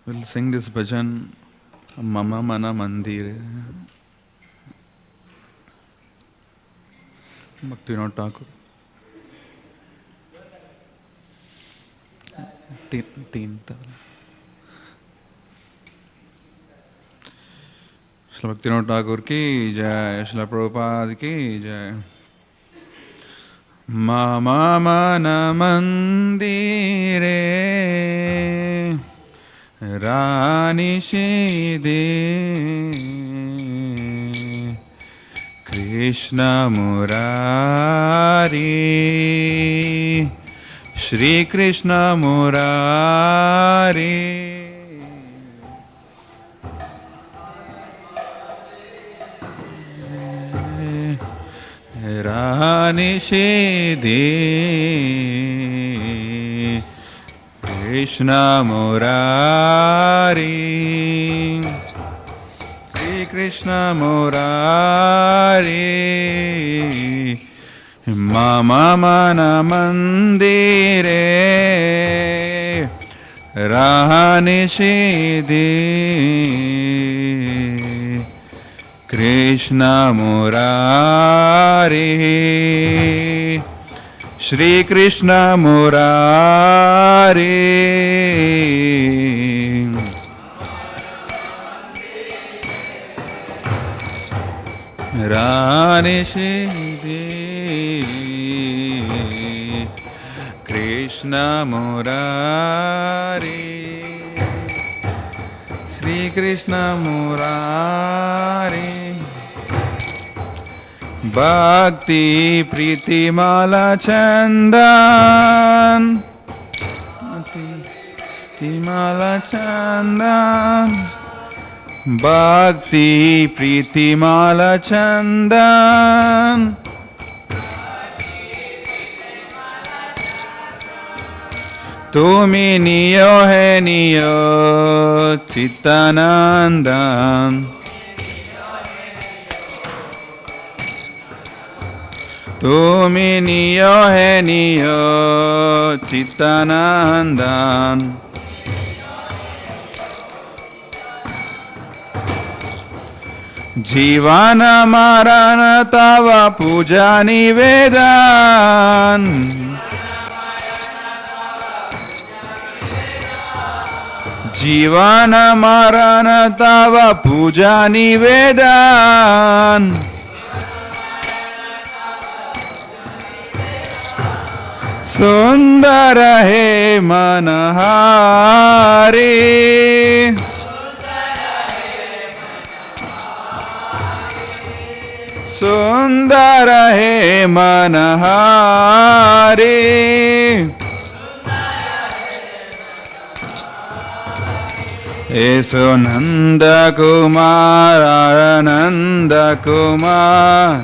We'll sing this bhajan, Mama Mana Mandire. Bhaktivinoda Thakur. तीन श्रील भक्तिविनोद ठाकुर की जय, श्रील प्रभुपाद की जय। मम मन मंदिरे रानी सीदे कृष्ण मुरारी श्री कृष्ण मुरारी रानी सीदे कृष्ण मुरारी श्री कृष्ण मुरारी मम मन मंदिरे रानी सीदे कृष्ण मुरारी श्री कृष्ण मुरारी रानी सीदे कृष्ण मुरारी श्री कृष्ण मुरारी भक्ति प्रीति माला चंदन भक्ति माला चंदन भक्ति प्रीति माला चंदन तुमी नियो है नियो चित्तानंदन तुमी नियो है नियो चित्तानंदन जीवन मरण तव पूजा निवेदन जीवन मरण तव पूजा निवेदन सुंदर है मनहारी सुंदर है मनहारी ऐसो नंद कुमार आनंद कुमार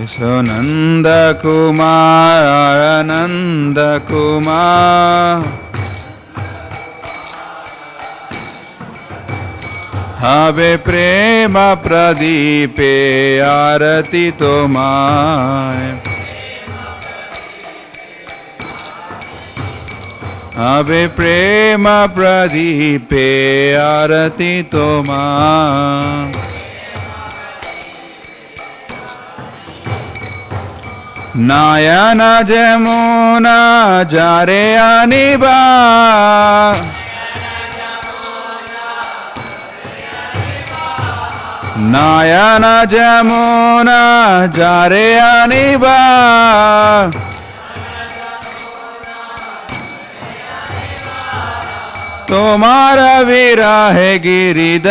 ऐसो नंद कुमार आनंद कुमार हवे प्रेम प्रदीपे आरती तुम्हारे हवे प्रेम प्रदीपे आरती तुम्हारे नयन जमुना जारे अनिबा नयन जमुना जारे अनिबा तुम्हारा विरह गिरिधारी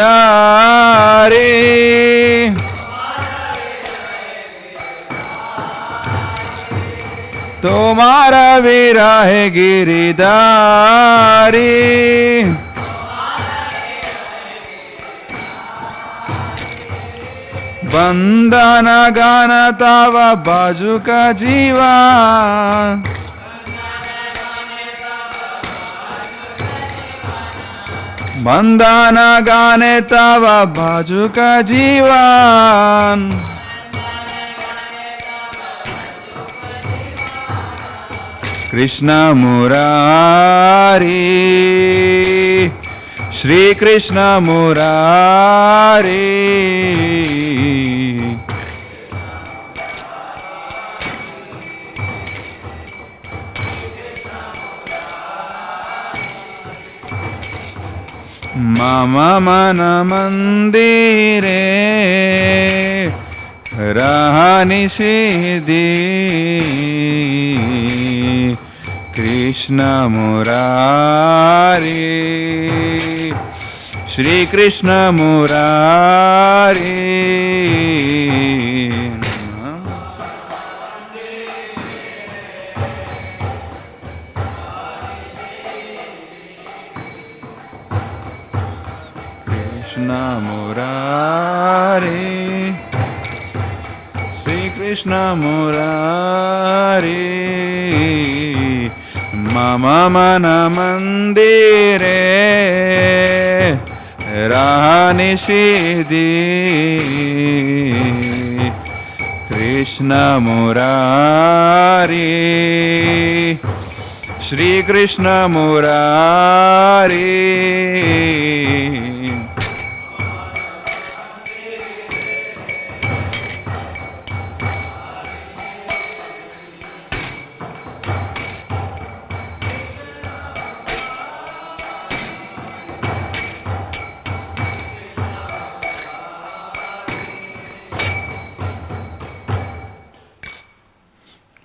तुम्हारा विरह गिरिधारी बंदन गान तव बाजुक जीवा बंदन गाने तव बाजुक जीवन Krishna Murari, Shri Krishna Murari. Mama mana mandire rahani siddhi Krishna Murari, Shri Krishna Murari. Krishna Murari, Shri Krishna Murari. Mama mana mandire rahani siddhi Krishna Murari, Shri Krishna Murari.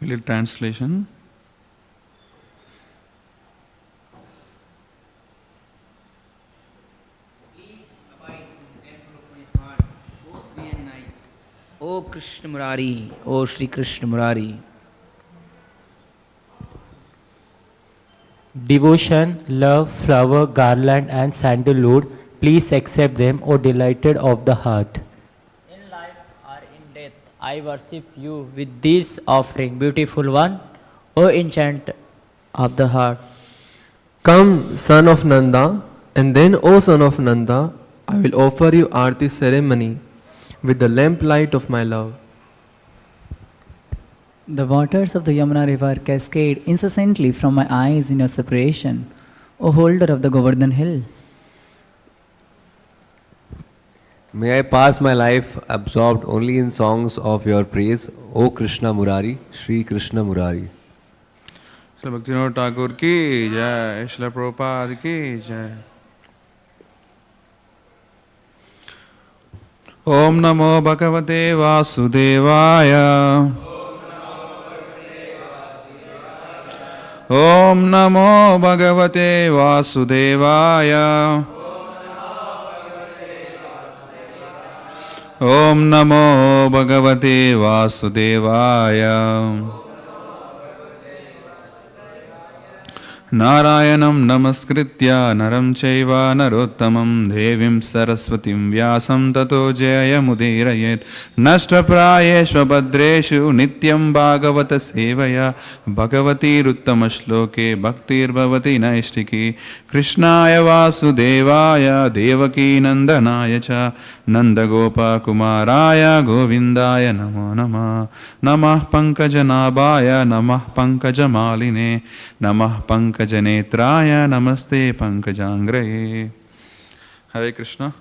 Little translation. Please abide in the temple of my heart, both day and night. O Krishna Murari, O Shri Krishna Murari. Devotion, love, flower, garland and sandalwood, please accept them, O delighted of the heart. In life or in death, I worship you with this offering, beautiful one, O enchant of the heart. Come, son of Nanda, and then, O son of Nanda, I will offer you Aarti ceremony with the lamplight of my love. The waters of the Yamuna river cascade incessantly from my eyes in your separation, O holder of the Govardhan hill. May I pass my life absorbed only in songs of your praise, O Krishna Murari, Shri Krishna Murari. Shri Bhaktivinod Thakur की जय, श्रील प्रभुपाद की जय। ओम नमो भगवते वासुदेवाय, ओम नमो भगवते वासुदेवाय, ओम नमो भगवते वासुदेवाय। नारायणं नमस्कृत्य नरं चैव नरोत्तमं देवीं सरस्वतीं व्यासं ततो जयमुदीरयेत्। नष्टप्रायेषु भद्रेषु नित्यं भागवत सेवया भगवतीरुत्तमश्लोके भक्तिर्भवति नैष्टिकी। कृष्णाय वासुदेवाय देवकी नन्दनाय च नन्दगोपकुमाराय गोविन्दाय नमो नमः। नमः पङ्कजनाभाय नमः पङ्कजमालिने नमः पंकजनेत्राय नमस्ते पंकजांग्रये। Hare Krishna.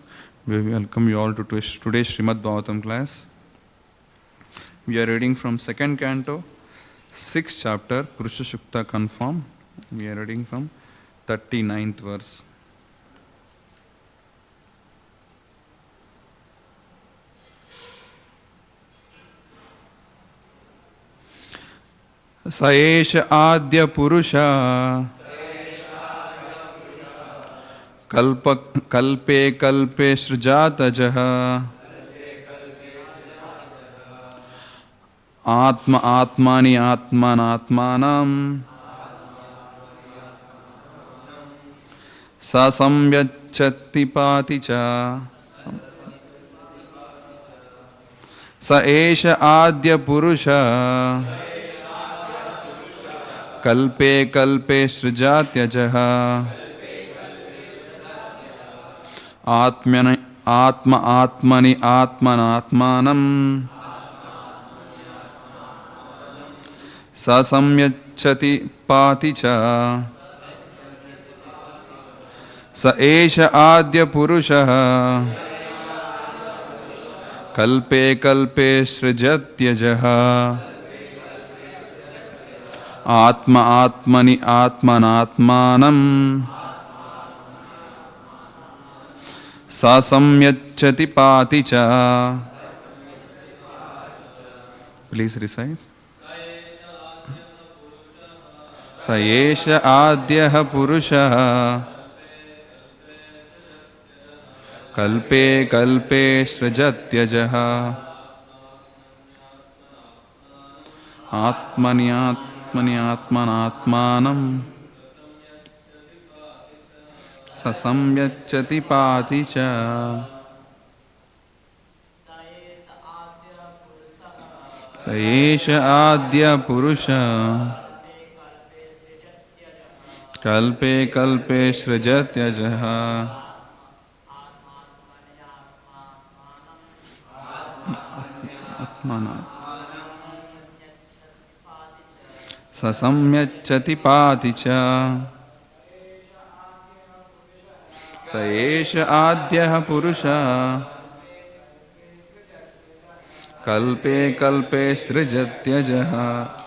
We welcome you all to today's Śrīmad-Bhāgavatam class. We are reading from second canto, 6th chapter, Purusha Sukta Confirm. We are reading from 39th verse. स एष आद्य पुरुषा कल्पे कल्पे सृजातजः आत्म आत्मानि आत्मनात्मानं स संयच्छति पाति च। स एष आद्य पुरुषः कल्पे कल्पे सृजात्यजः आत्म आत्मनि आत्मनात्मानं स संयच्छति samyacchati pati cha. Sa esha adya purusha kalpe kalpe srijatyajaha atma atmani atmanatmanam sa samyacchati pati cha. Please recite. Sa esha adyah purusha kalpe kalpe srijatyajaha atmani atmani atmanatmanam sa samyacchati pati cha. Sa esha adya purusha kalpe kalpe srijatyajaha sa samyacchati pati cha. Sa esha adyah purusha kalpe kalpe srijatyajaha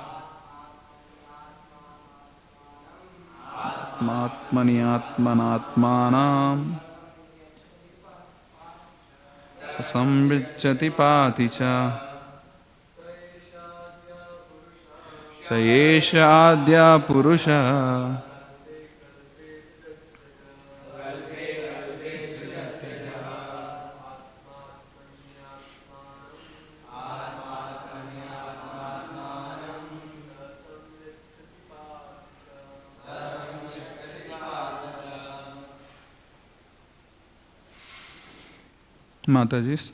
atmani atmanatmanam sa samyacchati pati cha. Sa esha adya purusha Matajis.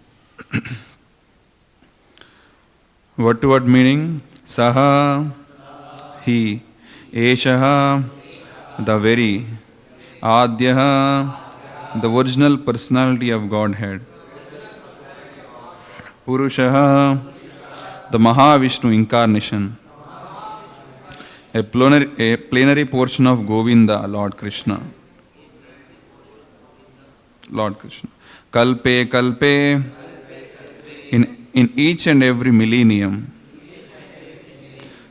Word to word meaning. Saha, he. Eshaha, the very. Adyaha, the original personality of Godhead. Purushaha, the Mahavishnu incarnation. A plenary portion of Govinda, Lord Krishna. Lord Krishna. Kalpe, kalpe, in each and every millennium.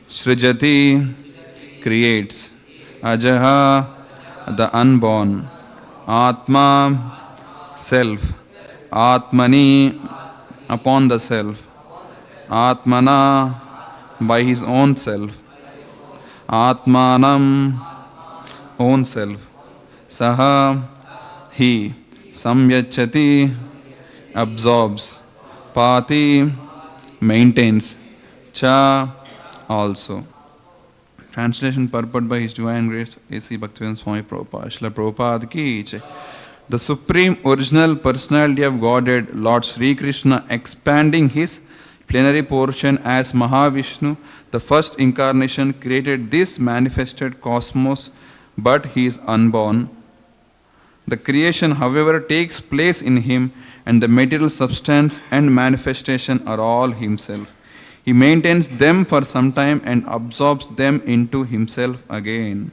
Srijati, creates. Ajaha, the unborn. Atma, self. Atmani, upon the self. Atmana, by his own self. Atmanam, own self. Saha, he. Samyacchati, absorbs. Pati, maintains. Cha, also. Translation purport by His Divine Grace A.C. Bhaktivedanta Swami Prabhupada. Srila Prabhupada ki jai. The Supreme Original Personality of Godhead, Lord Sri Krishna, expanding His plenary portion as Mahavishnu, the first incarnation, created this manifested cosmos, but He is unborn. The creation, however, takes place in Him, and the material substance and manifestation are all Himself. He maintains them for some time and absorbs them into Himself again.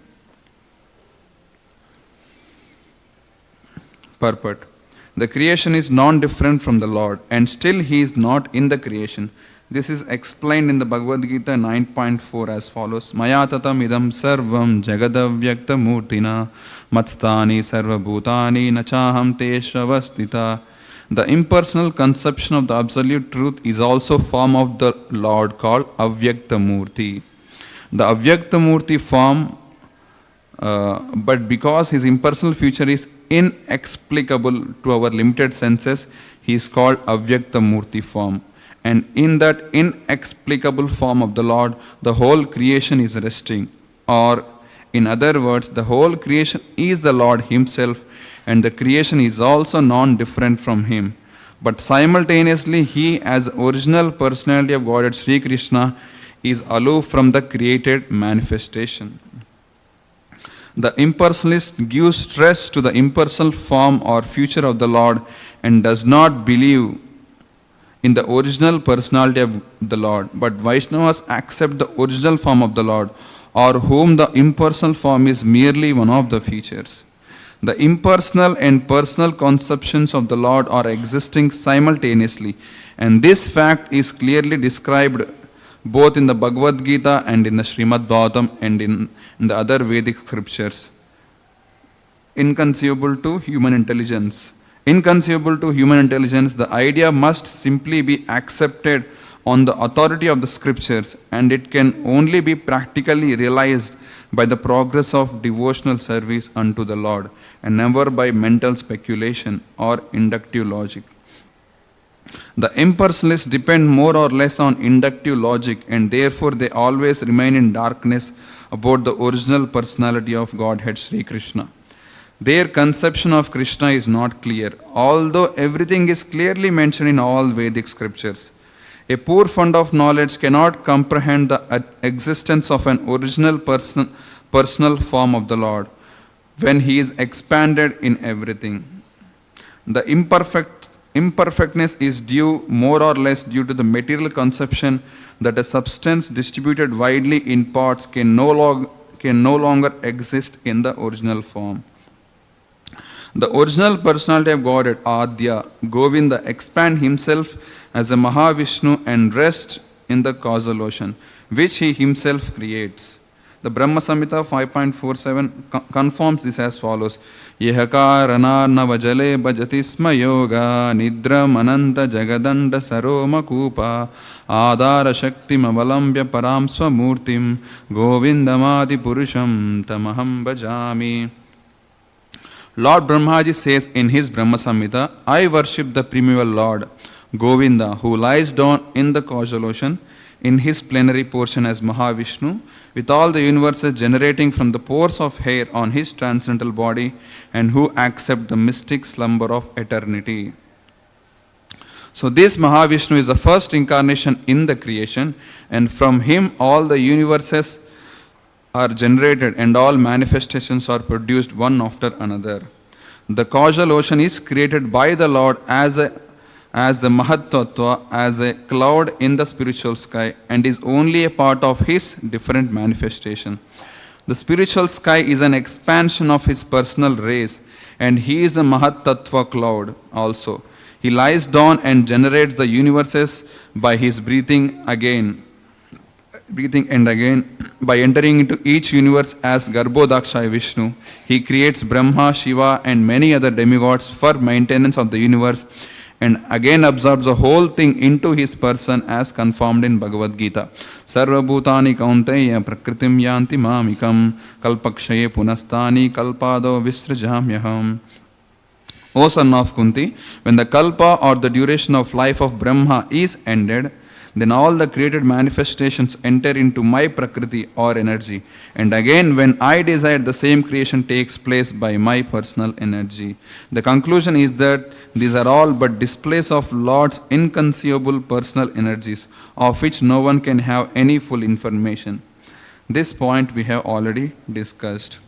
Purport. The creation is non-different from the Lord, and still He is not in the creation. This is explained in the Bhagavad Gita 9.4 as follows. Maya tatam idam sarvam jagadavyakta murtina matstani sarva bhutani nachaham teshvavastita. The impersonal conception of the absolute truth is also form of the Lord called Avyakta Murti. The Avyakta Murti form, but because His impersonal future is inexplicable to our limited senses, He is called Avyakta Murti form. And in that inexplicable form of the Lord, the whole creation is resting. Or, in other words, the whole creation is the Lord Himself, and the creation is also non-different from Him. But simultaneously, He, as original personality of Godhead Sri Krishna, is aloof from the created manifestation. The impersonalist gives stress to the impersonal form or future of the Lord and does not believe in the original personality of the Lord. But Vaishnavas accept the original form of the Lord. or whom the impersonal form is merely one of the features. The impersonal and personal conceptions of the Lord are existing simultaneously, and this fact is clearly described both in the Bhagavad Gita and in the Śrīmad-Bhāgavatam and in the other Vedic scriptures. Inconceivable to human intelligence. Inconceivable to human intelligence, the idea must simply be accepted on the authority of the scriptures, and it can only be practically realized by the progress of devotional service unto the Lord, and never by mental speculation or inductive logic. The impersonalists depend more or less on inductive logic, and therefore they always remain in darkness about the original personality of Godhead Sri Krishna. Their conception of Krishna is not clear, although everything is clearly mentioned in all Vedic scriptures. A poor fund of knowledge cannot comprehend the existence of an original personal form of the Lord when he is expanded in everything. The imperfectness is due more or less due to the material conception that a substance distributed widely in parts can no longer exist in the original form. The original personality of Godhead, Adya, Govinda, expand himself as a Mahavishnu and rest in the causal ocean, which he himself creates. The Brahma Samhita 5.47 confirms this as follows. Yehakara navajale bhajatisma yoga nidram ananta jagadanda saroma kupa adara shaktim avalambya param swamurtim govindamadi purusham tamaham bhajami. Lord Brahmaji says in his Brahma Samhita, I worship the primeval Lord, Govinda, who lies down in the causal ocean in his plenary portion as Mahavishnu, with all the universes generating from the pores of hair on his transcendental body, and who accept the mystic slumber of eternity. So this Mahavishnu is the first incarnation in the creation, and from him all the universes are generated and all manifestations are produced one after another. The causal ocean is created by the Lord as the Mahat Tattva, as a cloud in the spiritual sky, and is only a part of his different manifestation. The spiritual sky is an expansion of his personal rays, and he is the Mahat Tattva cloud also. He lies down and generates the universes by his breathing and again. By entering into each universe as Garbhodakshay Vishnu, he creates Brahma, Shiva and many other demigods for maintenance of the universe, and again absorbs the whole thing into his person as confirmed in Bhagavad Gita. Sarva bhutani kaunteya prakritim yanti mamikam kalpakshaye punastani kalpado visrajamyaham. O son of Kunti, when the kalpa or the duration of life of Brahma is ended, then all the created manifestations enter into my Prakriti or energy. And again, when I desire, the same creation takes place by my personal energy. The conclusion is that these are all but displays of Lord's inconceivable personal energies, of which no one can have any full information. This point we have already discussed.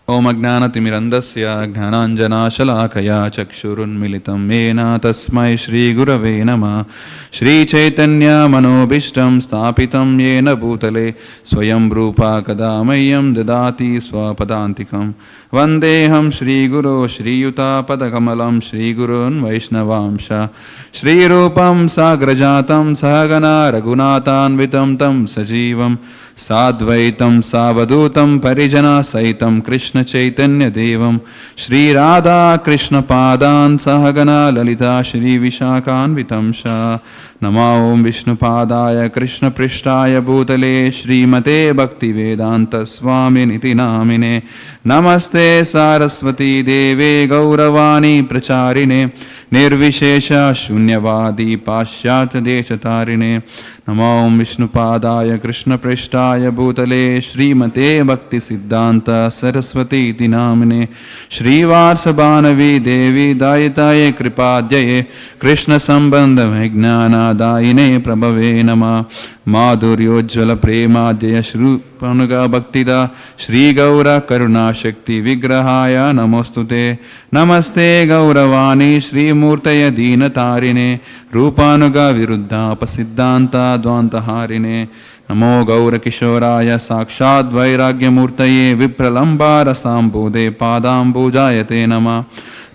Om Ajnanatimirandasya Jnananjanashalakaya Chakshurunmilitam Yena Tasmai Shri Gurave Namah. Shri Chaitanya Manobishtam Stapitam Yena Bhutale Swayam Rupa Kadamayam Dadati Swapadantikam Vandeham Shri Guru Shri Yuta Padakamalam Shri Gurun Vaishnavamsha Shri Rupam Sagrajatam Sahagana Raghunathanvitam Tam Sajivam Sadvaitam Savadutam Parijana Saitam Krishna Chaitanya Devam Shri Radha Krishna Padan Sahagana Lalita Shri Vishakhanvitam Sha Nama Om Vishnu Padaya Krishna Prishtaya Bhutale Śrīmate Bhakti Vedanta Swami Niti Namine Namaste Saraswati Deve Gauravani Pracharine Nirvishesha Shunyavadi Pashyat Deshatarine Nama Om Vishnu Padaya Krishna Prishtaya Bhutale Śrīmate Bhakti Siddhanta Saraswati Iti Namine Shri Varsabhanavi Devi Dayataye Kripadyaye Krishna Sambandha Vijnana Daine Prabhave Nama Madhuryojjala Premadya Shrupanuga Bhaktida Shri Gaura Karuna Shakti Vigrahaya Namostute Namaste Gauravani Shri Murtaya Dina Tarine Rupanuga Viruddha Pasiddhanta Dvantaharine Namo Gaura Kishoraya Sakshad Vairagyamurtaye Vipralambarasambode Padambujayate Nama.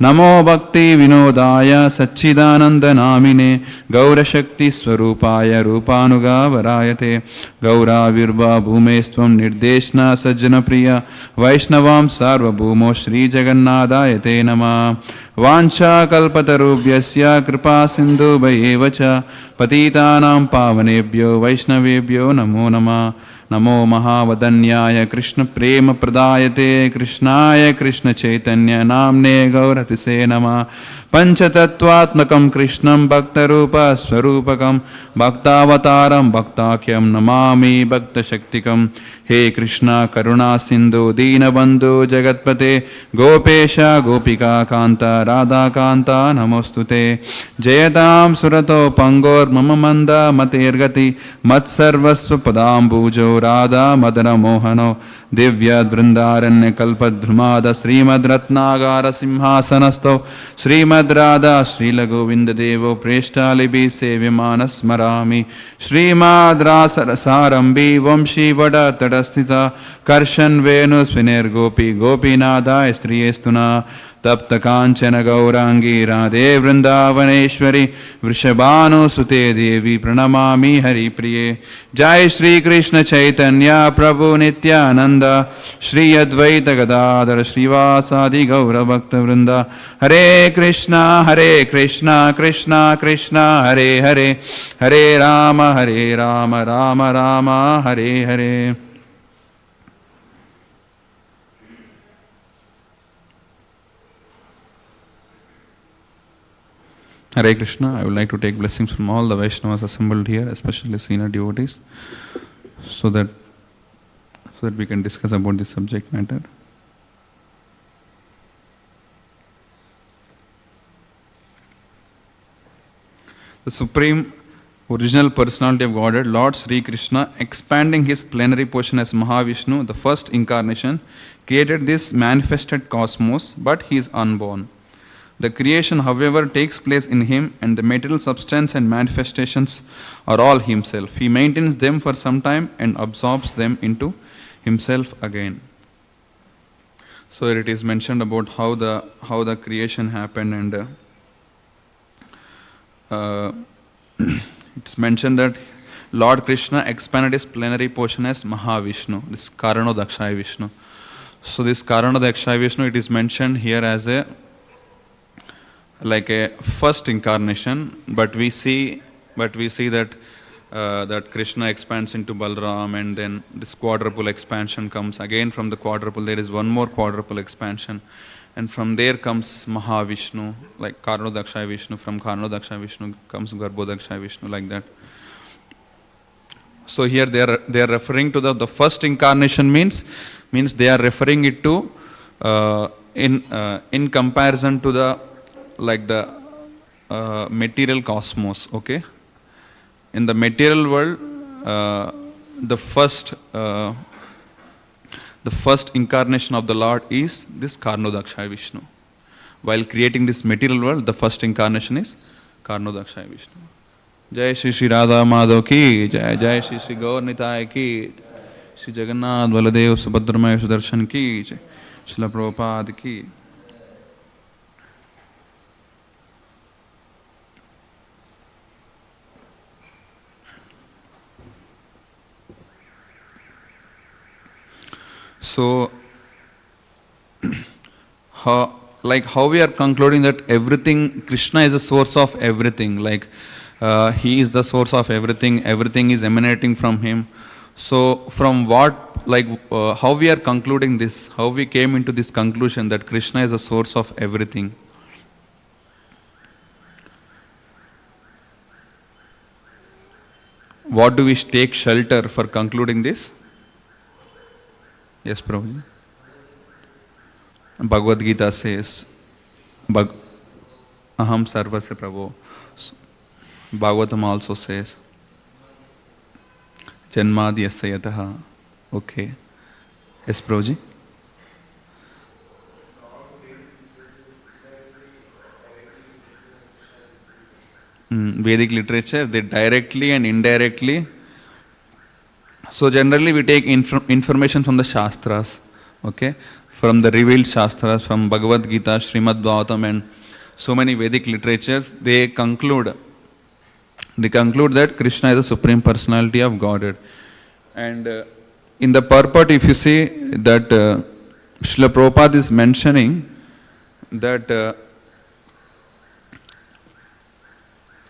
Namo Bhakti Vinodaya Satchidananda Namine Gaura Shakti Swarupaya Rupanuga Varayate Gaura Virva Bhumestvam Nirdeshna Sajjana Priya Vaishnavam Sarva Bhumo Shri Jagannadayate Nama. Vancha Kalpatarubhyasya Kripa Sindhu Bhayevacha Patitanam Pavanebhyo Vaishnavebhyo Namo Nama. Namo Mahavadanyaya Krishna Prema Pradayate Krishnaya Krishna Chaitanya Namne Gauratise Nama. Panchatattvatmakam Krishnam Bhaktarupa Swarupakam Bhaktavataram Bhaktakyam Namami Bhakta Shaktikam. He Krishna Karuna Sindhu Deenabandhu Jagatpate Gopesha Gopika Kanta Radha Kanta Namostute. Jayatam Surato Pangor Mamamanda Matergati Matsarvasva Padambujo Radha Madana Mohano Divya Vrindaranya Kalpadhrumada Srimad Ratnagara Simhasanasto Srimad Radha Srila Govinda Devo Preshtalibi Sevyamanas Marami Srimad Rasarasarambi Vamshi Vada Tadastita Karshan Venus Viner Gopi Gopinada Estriyestuna Tapta Kanchana Gaurangi Radhe Vrindavaneshwari Vrishabhanu Sute Devi Pranamami Hari Priye. Jai Shri Krishna Chaitanya Prabhu Nityananda Shri Advaita Gadadhara Srivasadi Gaura Bhakta Vrinda. Hare Krishna Krishna Krishna Hare Hare Hare Rama Rama Rama Hare Hare. Hare Krishna. I would like to take blessings from all the Vaishnavas assembled here, especially senior devotees, so that we can discuss about this subject matter. The Supreme Original Personality of Godhead, Lord Sri Krishna, expanding his plenary portion as Mahavishnu, the first incarnation, created this manifested cosmos, but he is unborn. The creation, however, takes place in him, and the material substance and manifestations are all himself. He maintains them for some time and absorbs them into himself again. So it is mentioned about how the creation happened, and it's mentioned that Lord Krishna expanded his plenary portion as Mahavishnu, this Karanodakshaya Vishnu. So this Karanodakshaya Vishnu, it is mentioned here as a first incarnation, but we see that that Krishna expands into Balram, and then this quadruple expansion comes again. From the quadruple there is one more quadruple expansion, and from there comes Mahavishnu, like Karanodakshaya Vishnu. From Karanodakshaya Vishnu comes Garbhodakshaya Vishnu, like that. So here they are referring to the first incarnation means they are referring it to in comparison to the material cosmos. Okay, in the material world, the first incarnation of the Lord is this Karanodakshaya Vishnu. While creating this material world, the first incarnation is Karanodakshaya Vishnu. Jai Shri Shri Radha Madhav ki Jai, Jai Shri Shri Gaur Nitai ki, Shri Jagannath Baladev Subhadramaya Sudarshan ki Jai, Srila Prabhupada ki. So, how we are concluding that everything, Krishna is the source of everything, he is the source of everything, everything is emanating from him. So, from what, how we are concluding this, how we came into this conclusion that Krishna is the source of everything. What do we take shelter for concluding this? Yes, Prabhu. Bhagavad Gita says, Aham Sarvasya Prabhu. Bhagavatam also says, Janmadhyasya yataha. Okay. Yes, Prabhuji. Vedic literature, they directly and indirectly So generally we take information from the Shastras, okay, from the revealed Shastras, from Bhagavad Gita, Śrīmad-Bhāgavatam and so many Vedic literatures. They conclude that Krishna is the Supreme Personality of Godhead. And in the purport, if you see that Srila Prabhupada is mentioning that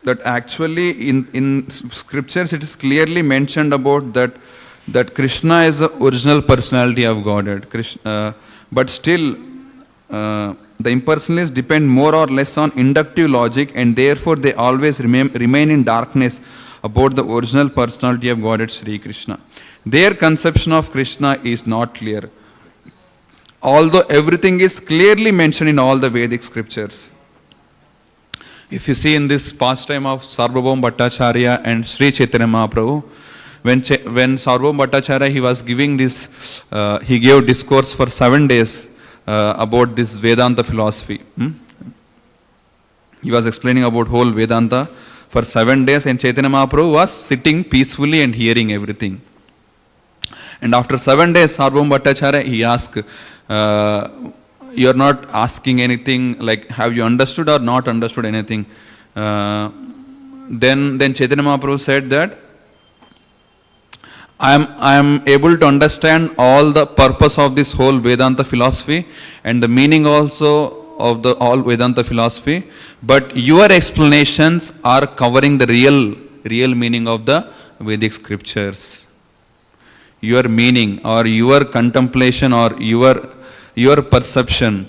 that actually in scriptures it is clearly mentioned about that Krishna is the original personality of Godhead. But still the impersonalists depend more or less on inductive logic, and therefore they always remain in darkness about the original personality of Godhead Sri Krishna. Their conception of Krishna is not clear, although everything is clearly mentioned in all the Vedic scriptures. If you see in this pastime of Sarva Bhattacharya and Sri Chaitanya Mahaprabhu, when Sarva Bhattacharya he was giving this, he gave discourse for 7 days about this Vedanta philosophy. He was explaining about whole Vedanta for 7 days, and Chaitanya Mahaprabhu was sitting peacefully and hearing everything. And after 7 days, Sarva Bhattacharya he asked, you are not asking anything like have you understood or not understood anything. Then Chaitanya Mahaprabhu said that I am able to understand all the purpose of this whole Vedanta philosophy and the meaning also of the all Vedanta philosophy, but your explanations are covering the real meaning of the Vedic scriptures. Your meaning or your contemplation or your perception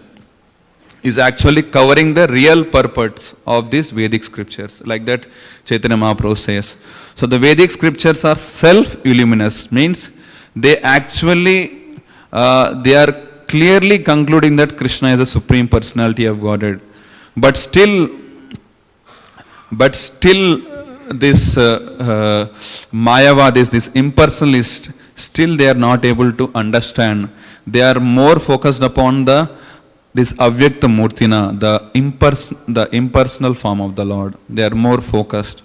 is actually covering the real purpose of these Vedic scriptures. Like that Chaitanya Mahaprabhu says. So the Vedic scriptures are self-illuminous, means they actually, they are clearly concluding that Krishna is the Supreme Personality of Godhead. But still this Mayavadis, this impersonalist, still they are not able to understand. They are more focused upon this Avyakta Murtina, the impersonal form of the Lord. They are more focused.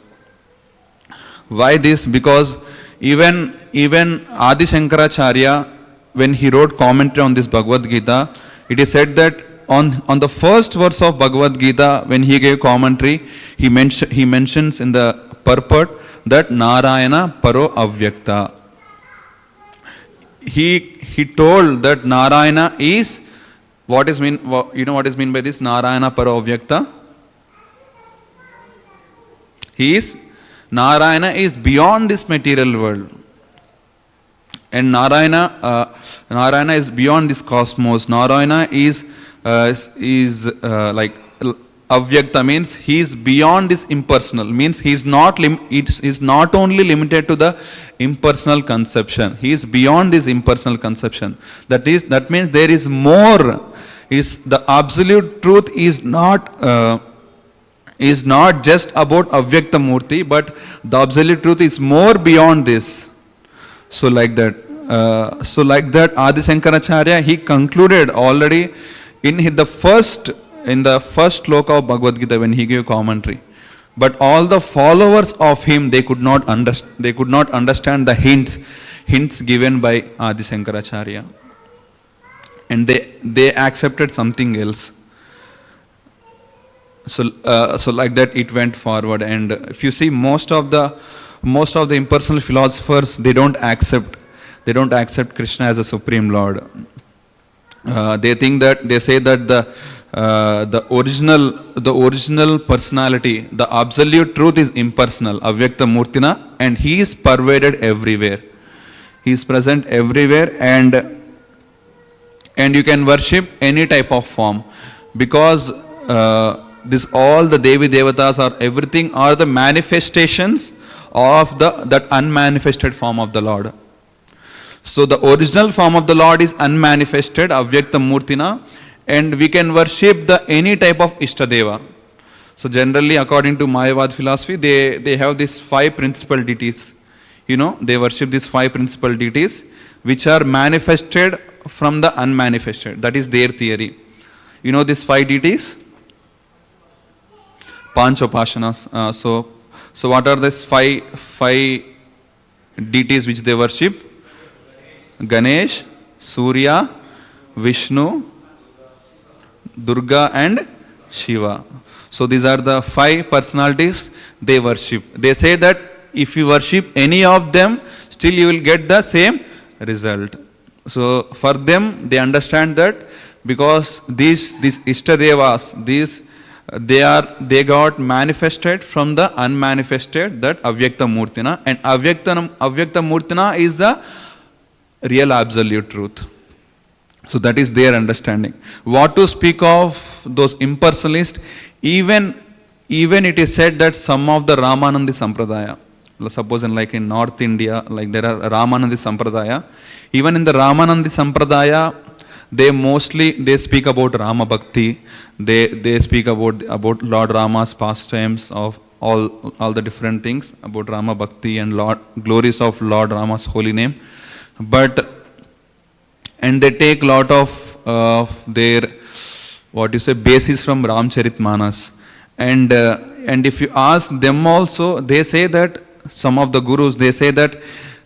Why this? Because even Adi Shankaracharya, when he wrote commentary on this Bhagavad Gita, it is said that on the first verse of Bhagavad Gita, when he gave commentary, he mentions in the purport that Narayana Paro Avyakta. He told that Narayana is, what is mean by this Narayana Paro Avyakta? Narayana is beyond this material world. And Narayana is beyond this cosmos. Narayana is like Avyakta, means he is beyond this impersonal, means he is not only limited to the impersonal conception. He is beyond this impersonal conception. That means there is more. The absolute truth is not just about Avyakta Murti, but the absolute truth is more beyond this. So like that Adi Shankaracharya he concluded already in the first sloka of Bhagavad Gita when he gave commentary. But all the followers of him, they could not understand the hints given by Adi Shankaracharya, and they accepted something else. So like that it went forward. And if you see most of the impersonal philosophers, they don't accept Krishna as a Supreme Lord. They say that the original personality, the absolute truth is impersonal, Avyakta Murtina, and he is pervaded everywhere. He is present everywhere, and you can worship any type of form, because all the Devi Devatas or everything are the manifestations of that unmanifested form of the Lord. So the original form of the Lord is unmanifested, Avyakta Murtina, and we can worship any type of Ishtadeva. So generally, according to Mayavad philosophy, they have these 5 principal deities. They worship these 5 principal deities, which are manifested from the unmanifested. That is their theory. These 5 deities? Panch Upashanas. So what are these five deities which they worship? Ganesh, Surya, Vishnu, Durga and Shiva. So these are the 5 personalities they worship. They say that if you worship any of them, still you will get the same result. So for them, they understand that because these Ishtadevas, they got manifested from the unmanifested, that Avyakta Murtina, and Avyakta Murtina is the real absolute truth. So that is their understanding. What to speak of those impersonalists? Even it is said that some of the Ramanandi Sampradaya, suppose in North India, like there are Ramanandi Sampradaya. Even in the Ramanandi Sampradaya, they speak about Rama Bhakti. They speak about Lord Rama's pastimes of all the different things about Rama Bhakti and glories of Lord Rama's holy name. And they take lot of their basis from Ramcharitmanas. And if you ask them also, they say that some of the gurus, they say that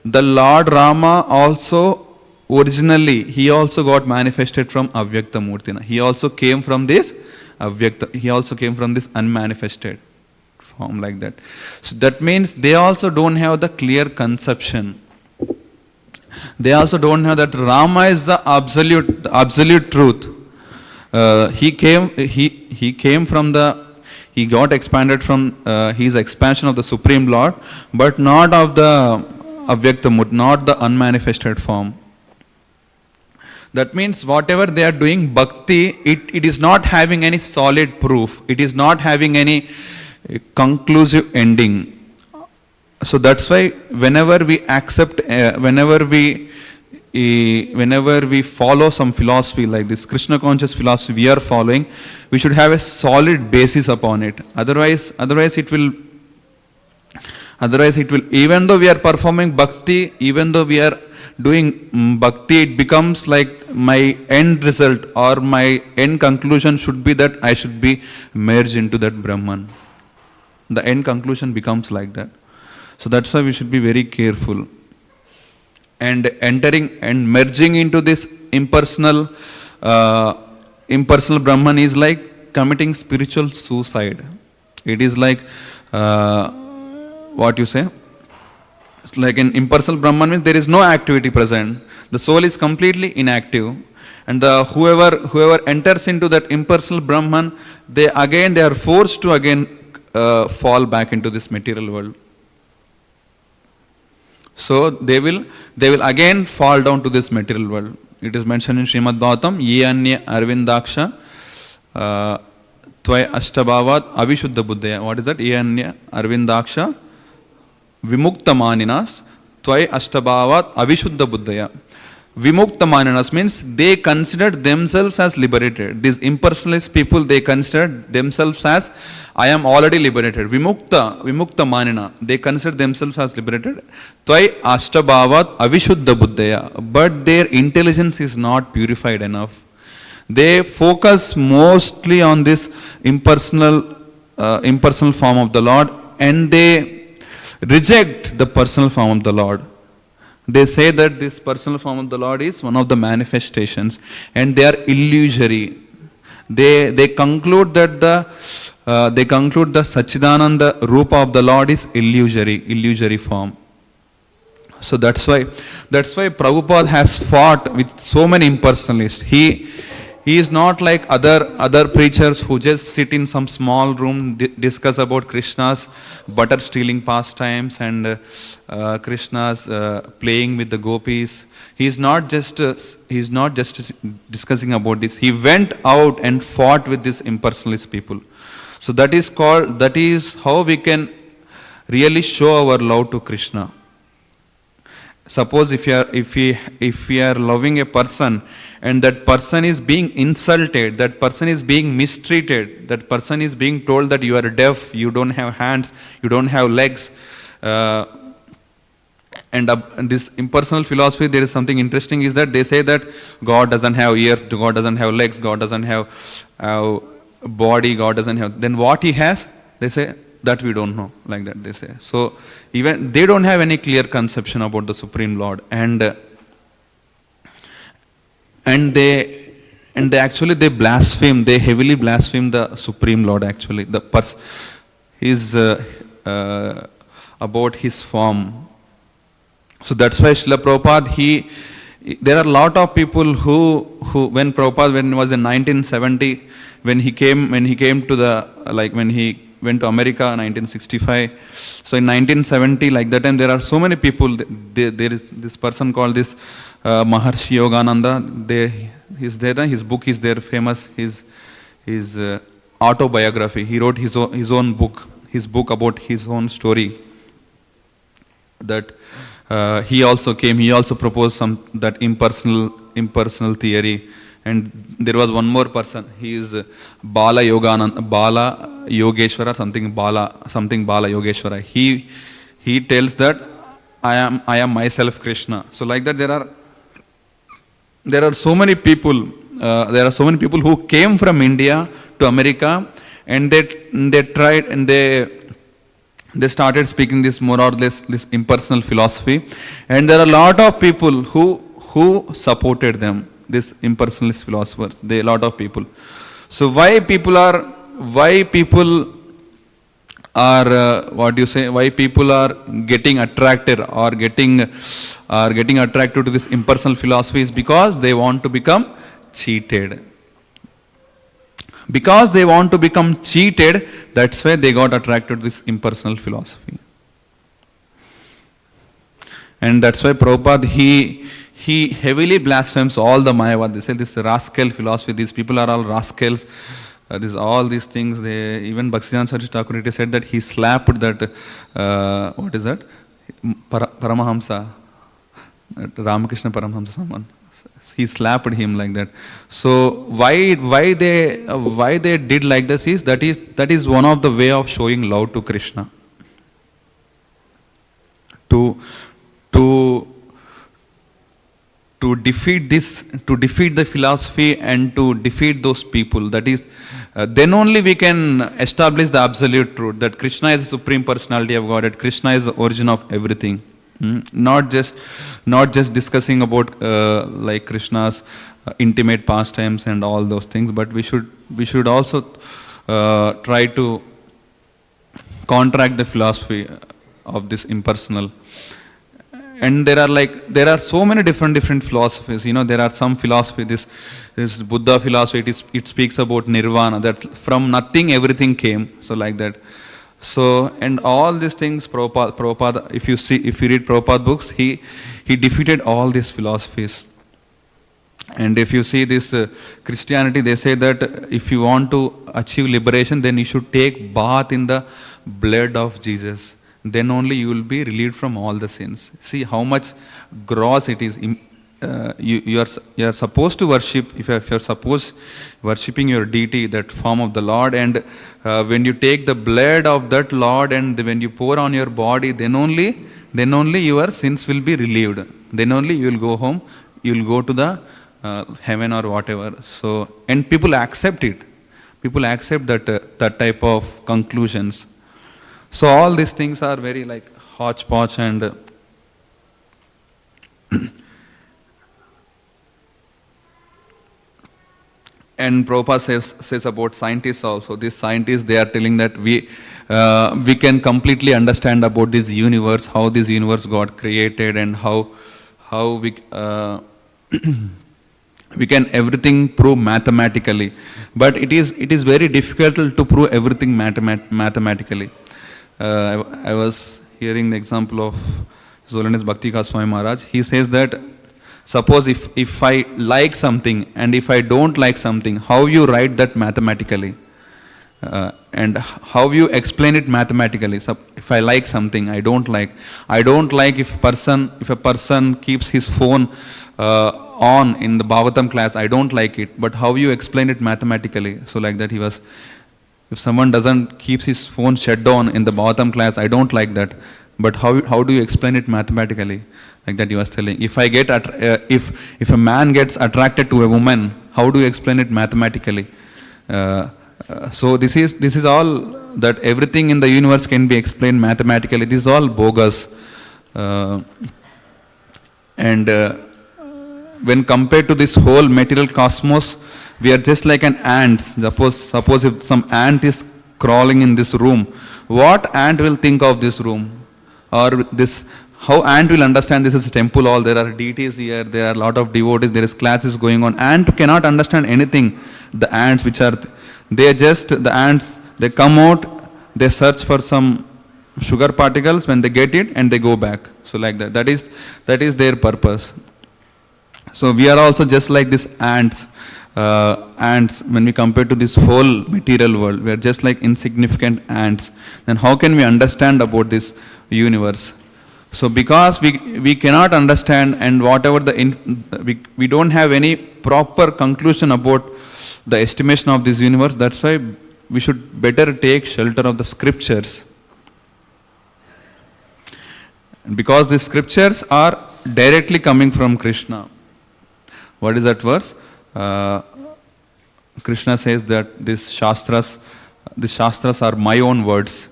the Lord Rama also originally, he also got manifested from Avyakta Murtina. He also came from this Avyakta, he also came from this unmanifested form, like that. So that means they also don't have the clear conception. They also don't know that Rama is the absolute truth. He got expanded from his expansion of the Supreme Lord, but not of the Avyakta Murti, not the unmanifested form. That means whatever they are doing, bhakti, it is not having any solid proof. It is not having any conclusive ending. So that's why whenever we accept, whenever we follow some philosophy like this, Krishna conscious philosophy we are following, we should have a solid basis upon it. Otherwise it will, even though we are performing bhakti, even though we are doing bhakti, it becomes like my end result or my end conclusion should be that I should be merged into that Brahman. The end conclusion becomes like that. So that's why we should be very careful. And entering and merging into this impersonal Brahman is like committing spiritual suicide. It is like it's like an impersonal Brahman means there is no activity present. The soul is completely inactive. And whoever enters into that impersonal Brahman, they are forced to again fall back into this material world. So they will again fall down to this material world. It is mentioned in Śrīmad-Bhāgavatam, ye anya arvindaksha tvai ashtabhavat avishuddha buddhaya. What is that? Ye anya arvindaksha vimukta maninas tvai ashtabhavat avishuddha buddhaya. Vimukta maninas means they consider themselves as liberated. These impersonalist people, they consider themselves as I am already liberated. Vimukta manina. They consider themselves as liberated. Tvai ashtabhavat avishuddha buddhaya. But their intelligence is not purified enough. They focus mostly on this impersonal form of the Lord, and they reject the personal form of the Lord. They say that this personal form of the Lord is one of the manifestations, and they are illusory. They conclude that the Sachidananda Rupa of the Lord is illusory form. So that's why Prabhupada has fought with so many impersonalists. He is not like other preachers who just sit in some small room, discuss about Krishna's butter stealing pastimes and Krishna's playing with the gopis. He is not just discussing about this. He went out and fought with these impersonalist people. So that is how we can really show our love to Krishna. Suppose if we are loving a person and that person is being insulted, that person is being mistreated, that person is being told that you are deaf, you don't have hands, you don't have legs, and this impersonal philosophy, there is something interesting is that they say that God doesn't have ears, God doesn't have legs, God doesn't have body, God doesn't have. Then what he has? They say that we don't know, like that they say. So even they don't have any clear conception about the Supreme Lord, and they actually they blaspheme, they heavily blaspheme the Supreme Lord. Actually, the is about his form. So that's why Srila Prabhupada, there are a lot of people who when Prabhupada, when it was in 1970, when he came to the, like when he went to America in 1965, so in 1970, like that time, there are so many people. There is this person called this Maharshi Yogananda. He's there. His book is there, famous. His autobiography. He wrote his own book. His book about his own story. That he also came. He also proposed that impersonal theory. And there was one more person. He is Bala Yogeshwara, something Bala Yogeshwara. He tells that I am myself Krishna. So like that, there are so many people. There are so many people who came from India to America, and they tried, and they started speaking this more or less this impersonal philosophy, and there are a lot of people who supported them, these impersonalist philosophers. A lot of people. So why people are why people are getting attracted to this impersonal philosophy is because they want to become cheated. Because they want to become cheated, that's why they got attracted to this impersonal philosophy. And that's why Prabhupada, he heavily blasphemes all the Mayavad. They say this rascal philosophy, these people are all rascals. All these things, even Bhaktisiddhanta Saraswati Thakur said that he slapped that, what is that? Paramahamsa, Ramakrishna Paramahamsa, someone. He slapped him like that. So why they did like this is that is one of the way of showing love to Krishna. To defeat the philosophy and to defeat those people. That is, then only we can establish the absolute truth that Krishna is the Supreme Personality of Godhead. Krishna is the origin of everything. Not just discussing about like Krishna's intimate pastimes and all those things, but we should also try to contract the philosophy of this impersonal. And there are so many different philosophies. There are some philosophy, this Buddha philosophy, it speaks about nirvana, that from nothing everything came. So like that. So, and all these things, Prabhupada, if you read Prabhupada books, he defeated all these philosophies. And if you see this Christianity, they say that if you want to achieve liberation, then you should take bath in the blood of Jesus. Then only you will be relieved from all the sins. See how much gross it is. You are supposed to worship, if you are supposed worshipping your deity, that form of the Lord, and when you take the blood of that Lord and when you pour on your body, then only your sins will be relieved. Then only you will go home, you will go to the heaven or whatever. So, and people accept it. People accept that type of conclusions. So all these things are very like hodgepodge, and and Prabhupada says about scientists also. These scientists, they are telling that we can completely understand about this universe, how this universe got created, and how we we can everything prove mathematically. But it is very difficult to prove everything mathematically. I was hearing the example of His Holiness Bhakti Swami Maharaj. He says that suppose if I like something and if I don't like something, how you write that mathematically, and how you explain it mathematically. So if I like something, I don't like if a person keeps his phone on in the Bhagavatam class, I don't like it. But how you explain it mathematically? So like that he was. If someone doesn't keep his phone shut down in the Bhagavatam class, I don't like that. But how do you explain it mathematically? Like that he was telling. If a man gets attracted to a woman, how do you explain it mathematically? So this is all that everything in the universe can be explained mathematically. This is all bogus. And when compared to this whole material cosmos, we are just like an ant. Suppose if some ant is crawling in this room, what ant will think of this room? Or this, how ant will understand this is a temple hall, there are deities here, there are a lot of devotees, there is classes going on. Ant cannot understand anything. The ants which are, they are just, the ants, they come out, they search for some sugar particles, when they get it, and they go back. So like that, that is their purpose. So we are also just like these ants. Ants, when we compare to this whole material world, we are just like insignificant ants. Then how can we understand about this universe? So because we cannot understand, and whatever we don't have any proper conclusion about the estimation of this universe, that's why we should better take shelter of the scriptures. Because the scriptures are directly coming from Krishna. What is that verse? Krishna says that these shastras are my own words.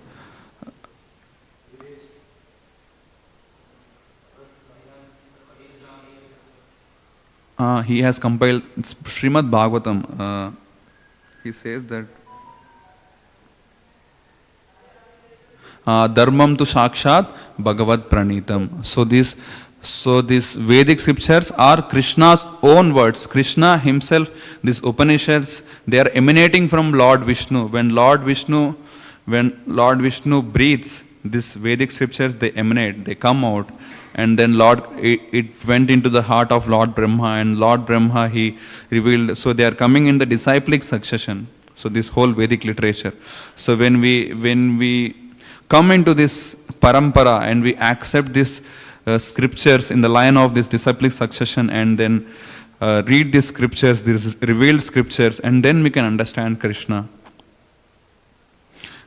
He has compiled Śrīmad-Bhāgavatam. He says that Dharmam tu Sakshat Bhagavad Pranitam. So these Vedic scriptures are Krishna's own words. Krishna himself, these Upanishads, they are emanating from Lord Vishnu. When Lord Vishnu breathes, these Vedic scriptures, they emanate, they come out. And then it went into the heart of Lord Brahma, and Lord Brahma, he revealed. So they are coming in the disciplic succession. So this whole Vedic literature. So when we come into this parampara and we accept this scriptures in the line of this disciplic succession, and then read these scriptures, these revealed scriptures, and then we can understand Krishna.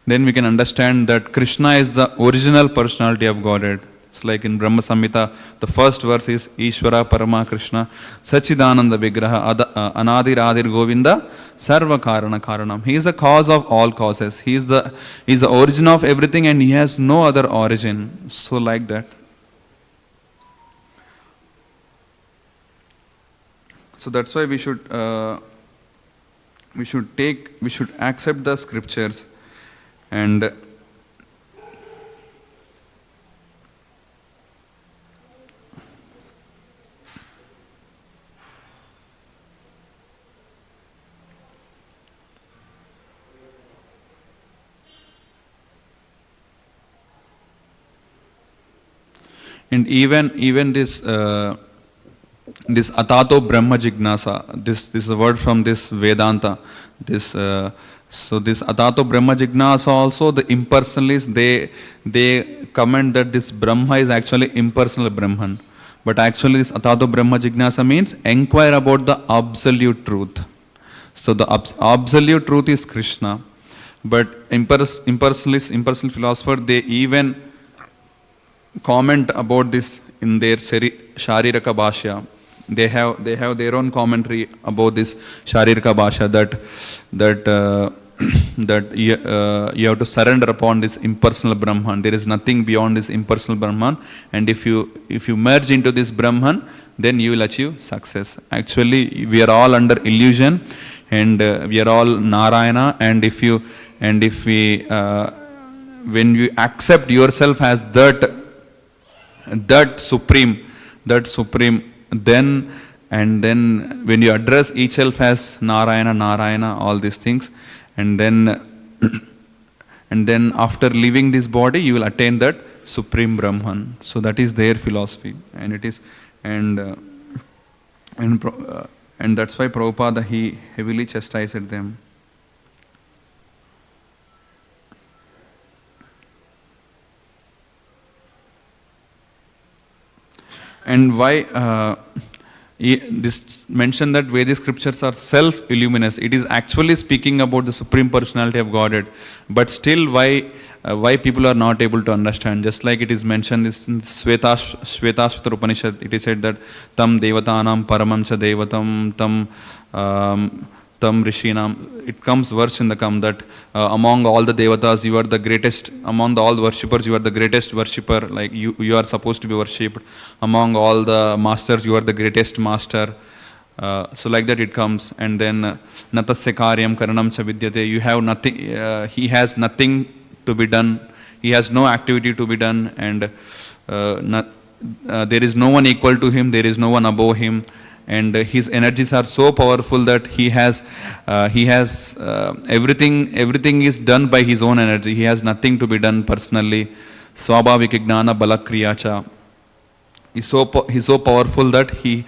Then we can understand that Krishna is the original personality of Godhead. It's like in Brahma Samhita, the first verse is Ishvara Parama Krishna Sachidananda Vigraha Anadir Adir Govinda Sarva Karana Karanam. He is the cause of all causes. He is the origin of everything, and he has no other origin. So like that. So that's why we should accept the scriptures, and even this Atato Brahma Jignasa, this is a word from this Vedanta. So this Atato Brahma Jignasa also, the impersonalists, they comment that this Brahma is actually impersonal Brahman. But actually this Atato Brahma Jignasa means inquire about the absolute truth. So the absolute truth is Krishna. But impersonal philosophers, they even comment about this in their Shariraka Bhashya. They have their own commentary about this Shariraka Bhashya, that you have to surrender upon this impersonal Brahman. There is nothing beyond this impersonal Brahman, and if you merge into this Brahman, then you will achieve success. Actually, we are all under illusion, and we are all Narayana. And when you accept yourself as that supreme, then when you address each self as Narayana, all these things, and then after leaving this body, you will attain that supreme Brahman. So that is their philosophy, and it is, and that's why Prabhupada, he heavily chastised them. And why this mention that Vedic scriptures are self-illuminous. It is actually speaking about the Supreme Personality of Godhead. But still, why people are not able to understand? Just like it is mentioned in Shvetashvatara Upanishad, it is said that Tam Devatanam Paramam Cha Devatam Tam tam rishinam. It comes verse in the come that among all the devatas you are the greatest, among all the worshippers you are the greatest worshipper, like you are supposed to be worshipped. Among all the masters you are the greatest master. So like that it comes, and then natasya karyam karanam cha vidyate. You have nothing, he has nothing to be done, he has no activity to be done, and there is no one equal to him, there is no one above him, and his energies are so powerful that he has everything is done by his own energy. He has nothing to be done personally. Swabhavika gnana balakriyacha. He's so powerful that he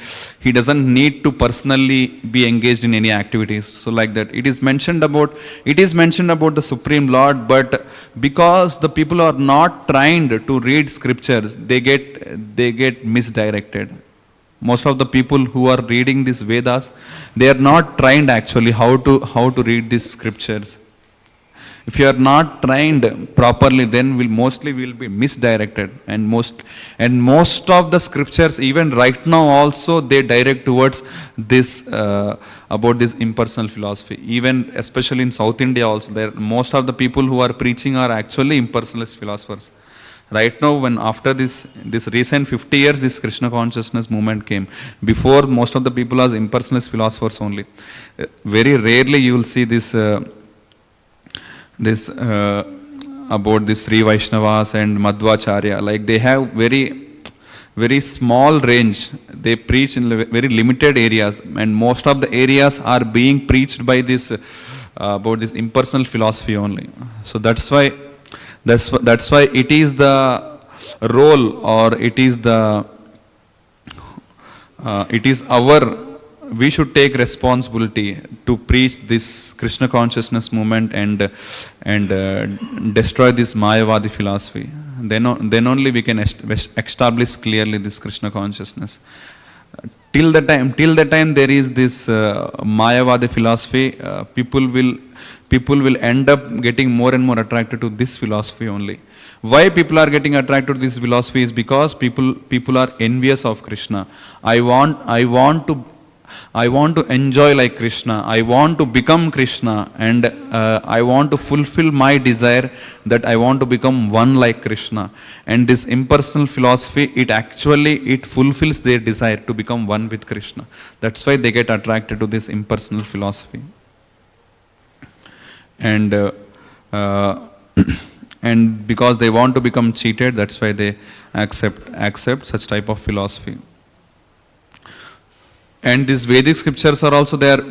doesn't need to personally be engaged in any activities. So like that, it is mentioned about the Supreme Lord, but because the people are not trained to read scriptures, they get misdirected. Most of the people who are reading these Vedas, they are not trained actually how to read these scriptures. If you are not trained properly, then mostly will be misdirected, and most of the scriptures, even right now also, they direct towards this about this impersonal philosophy. Even especially in South India also, most of the people who are preaching are actually impersonalist philosophers. Right now, when after this recent 50 years, this Krishna consciousness movement came. Before, most of the people are impersonalist philosophers only. Very rarely you will see this about this Sri Vaishnavas and Madhvacharya. Like they have very small range. They preach in very limited areas, and most of the areas are being preached by this about this impersonal philosophy only. So that's why it is the role, or it is we should take responsibility to preach this Krishna consciousness movement and destroy this Mayavadi philosophy. Then only we can establish clearly this Krishna consciousness. Till the time there is this Mayavadi philosophy, people will end up getting more and more attracted to this philosophy only. Why people are getting attracted to this philosophy is because people are envious of Krishna. I want to enjoy like Krishna. I want to become Krishna, and I want to fulfill my desire that I want to become one like Krishna. And this impersonal philosophy, it fulfills their desire to become one with Krishna. That's why they get attracted to this impersonal philosophy. And and because they want to become cheated, that's why they accept such type of philosophy. And these Vedic scriptures are also there,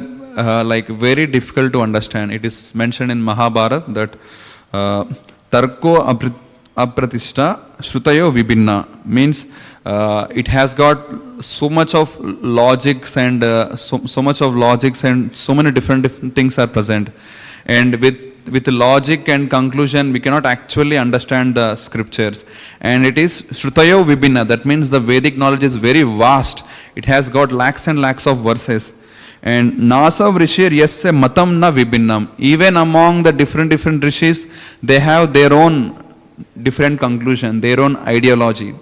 like very difficult to understand. It is mentioned in Mahabharata that tarko apratishta shrutayo vibhinna means it has got so much of logics and so many different things are present. And with logic and conclusion, we cannot actually understand the scriptures. And it is Shrutayo Vibhinna, that means the Vedic knowledge is very vast. It has got lakhs and lakhs of verses. And Nasav Rishir Yasya Matam Na Vibhinnam. Even among the different rishis, they have their own different conclusion, their own ideology.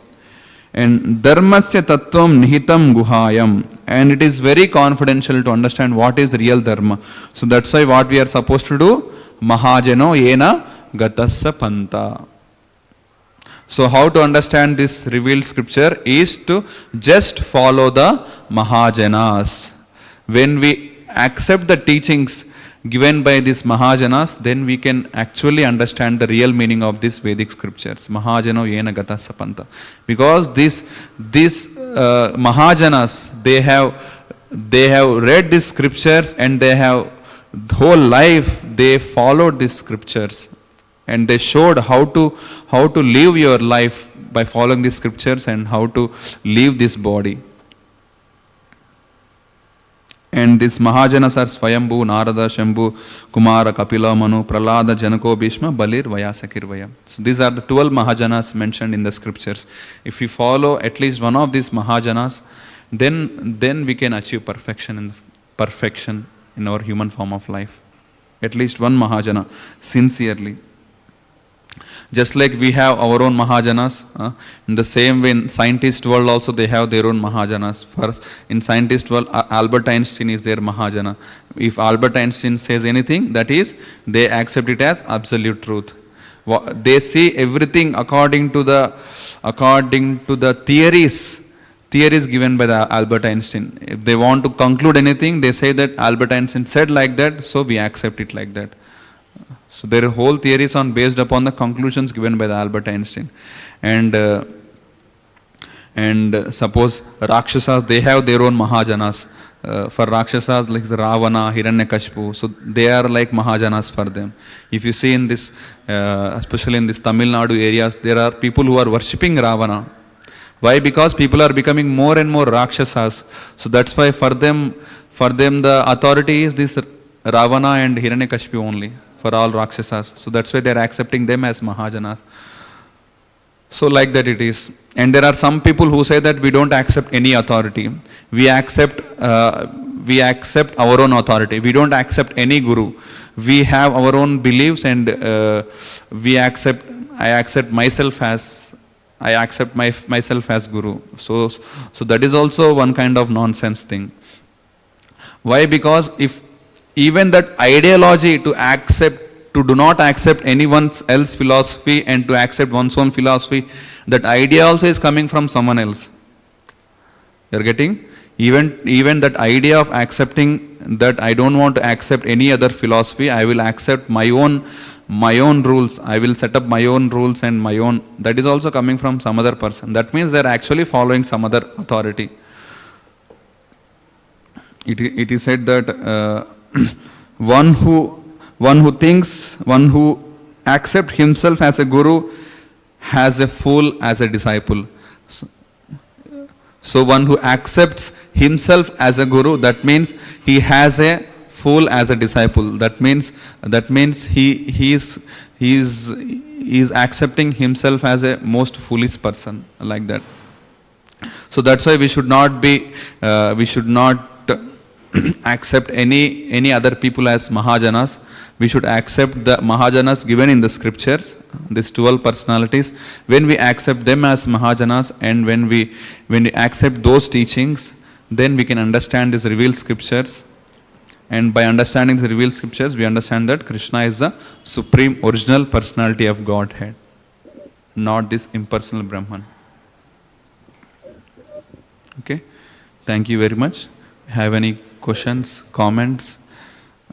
And Dharmasya Tattvam Nihitam Guhayam. And it is very confidential to understand what is real Dharma. So that's why what we are supposed to do, Mahajano Yena Gatassa Panta. So how to understand this revealed scripture is to just follow the Mahajanas. When we accept the teachings given by these Mahajanas, then we can actually understand the real meaning of these Vedic scriptures. Mahajano Yena Gatassa Panta. Because these Mahajanas, they have read these scriptures, and they have whole life they followed these scriptures, and they showed how to live your life by following these scriptures, and how to leave this body. And these Mahajanas are Swayambhu, Narada, Shambhu, Kumara, Kapila, Manu, Pralada, Janako, Bhishma, Balir, Vyasakirvaya. So these are the 12 Mahajanas mentioned in the scriptures. If we follow at least one of these Mahajanas, then we can achieve perfection in our human form of life. At least one Mahajana, sincerely. Just like we have our own Mahajanas, in the same way in scientist world also they have their own Mahajanas. In scientist world, Albert Einstein is their Mahajana. If Albert Einstein says anything, that is, they accept it as absolute truth. They see everything according to the theories given by the Albert Einstein. If they want to conclude anything, they say that Albert Einstein said like that, so we accept it like that. So their whole theories are based upon the conclusions given by the Albert Einstein. And suppose Rakshasas, they have their own Mahajanas. For Rakshasas like Ravana, Hiranyakashipu, so they are like Mahajanas for them. If you see in this, especially in this Tamil Nadu areas, there are people who are worshipping Ravana. Why? Because people are becoming more and more Rakshasas. So that's why for them the authority is this Ravana and Hiranyakashipu only, for all Rakshasas. So that's why they are accepting them as Mahajanas. So like that it is. And there are some people who say that we don't accept any authority. We accept our own authority. We don't accept any guru. We have our own beliefs, and I accept myself as guru. So that is also one kind of nonsense thing. Why? Because if even that ideology to do not accept anyone else's philosophy and to accept one's own philosophy, that idea also is coming from someone else. You're getting? Even that idea of accepting that I don't want to accept any other philosophy, I will accept my own rules, I will set up my own rules and my own, that is also coming from some other person. That means they're actually following some other authority. It is said that one who accepts himself as a guru has a fool as a disciple. So one who accepts himself as a guru, that means he has a fool as a disciple. That means he is accepting himself as a most foolish person, like that. So that's why we should not accept any other people as Mahajanas. We should accept the Mahajanas given in the scriptures, these 12 personalities. When we accept them as Mahajanas, and when we accept those teachings, then we can understand these revealed scriptures. And by understanding the revealed scriptures, we understand that Krishna is the supreme original personality of Godhead, not this impersonal Brahman. Okay? Thank you very much. Have any questions, comments?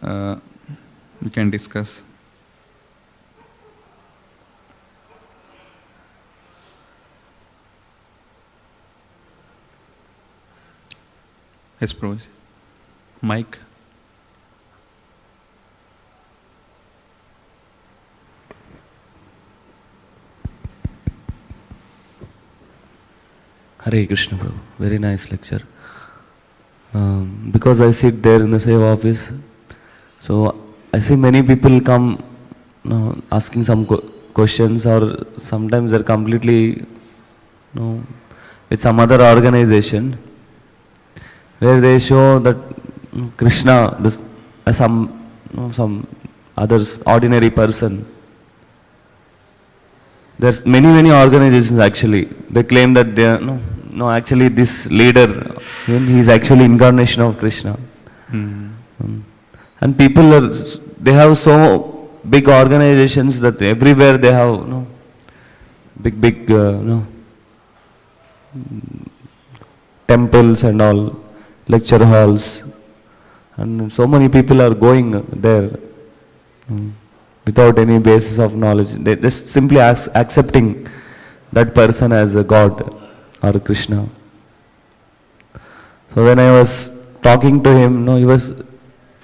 We can discuss. Yes, Prabhu. Mike. Hare Krishna, Prabhu. Very nice lecture. Because I sit there in the same office, so I see many people come asking some questions, or sometimes they're completely with some other organization where they show that Krishna as some other ordinary person. There's many organizations actually. They claim that they are actually this leader, he is actually incarnation of Krishna. And people they have so big organizations that everywhere they have big temples and all, lecture halls, and so many people are going there without any basis of knowledge. They just simply accepting that person as a God or Krishna. So when I was talking to him, he was